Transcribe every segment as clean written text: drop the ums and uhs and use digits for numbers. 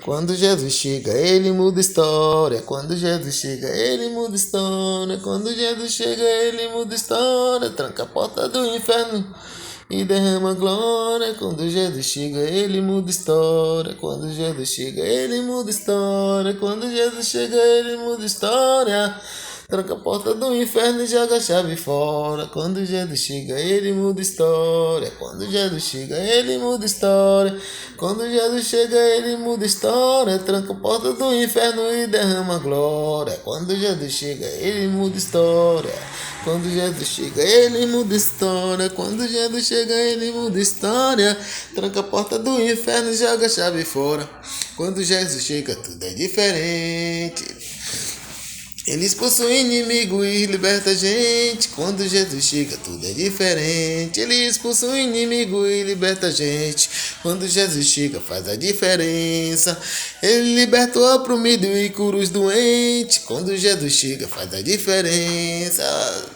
Quando Jesus chega, ele muda história. Quando Jesus chega, ele muda história. Quando Jesus chega, ele muda história. Tranca a porta do inferno e derrama glória. Quando Jesus chega, ele muda história. Quando Jesus chega, ele muda história. Quando Jesus chega, ele muda história. Tranca a porta do inferno e joga a chave fora. Quando Jesus chega, ele muda história. Quando Jesus chega, ele muda história. Quando Jesus chega, ele muda história. Tranca a porta do inferno e derrama glória. Quando Jesus chega, ele muda história. Quando Jesus chega, ele muda história. Quando Jesus chega, ele muda história. Tranca a porta do inferno e joga a chave fora. Quando Jesus chega, tudo é diferente. Ele expulsa o inimigo e liberta a gente. Quando Jesus chega, tudo é diferente. Ele expulsa o inimigo e liberta a gente. Quando Jesus chega, faz a diferença. Ele liberta o oprimido e cura os doentes. Quando Jesus chega, faz a diferença.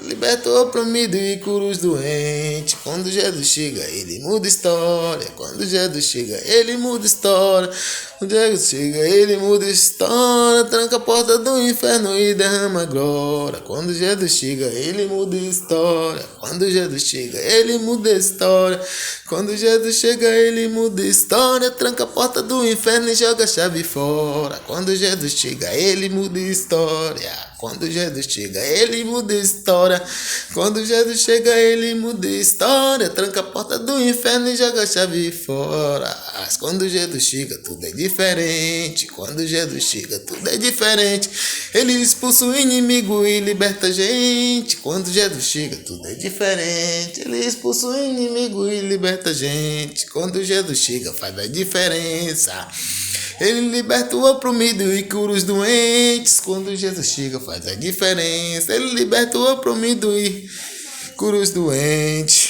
Liberta o oprimido e cura os doentes. Quando Jesus chega, ele muda história. Quando Jesus chega, ele muda história. Quando Jesus chega, ele muda história. Tranca a porta do inferno e derrama glória. Quando Jesus chega, ele muda história. Quando Jesus chega, ele muda história. Quando Jesus chega, ele muda história. Tranca a porta do inferno e joga a chave fora. Quando Jesus chega, ele muda história. Quando Jesus chega, ele muda história. Quando Jesus chega, ele muda história. Tranca a porta do inferno e joga a chave fora. Quando Jesus chega, tudo é diferente. Quando Jesus chega, tudo é diferente. Ele expulsa o inimigo e liberta a gente. Quando Jesus chega, tudo é diferente. Ele expulsa o inimigo e liberta a gente. Quando Jesus chega, faz a diferença. Ele liberta o oprimido e cura os doentes. Quando Jesus chega, faz a diferença. Ele liberta o oprimido e cura os doentes.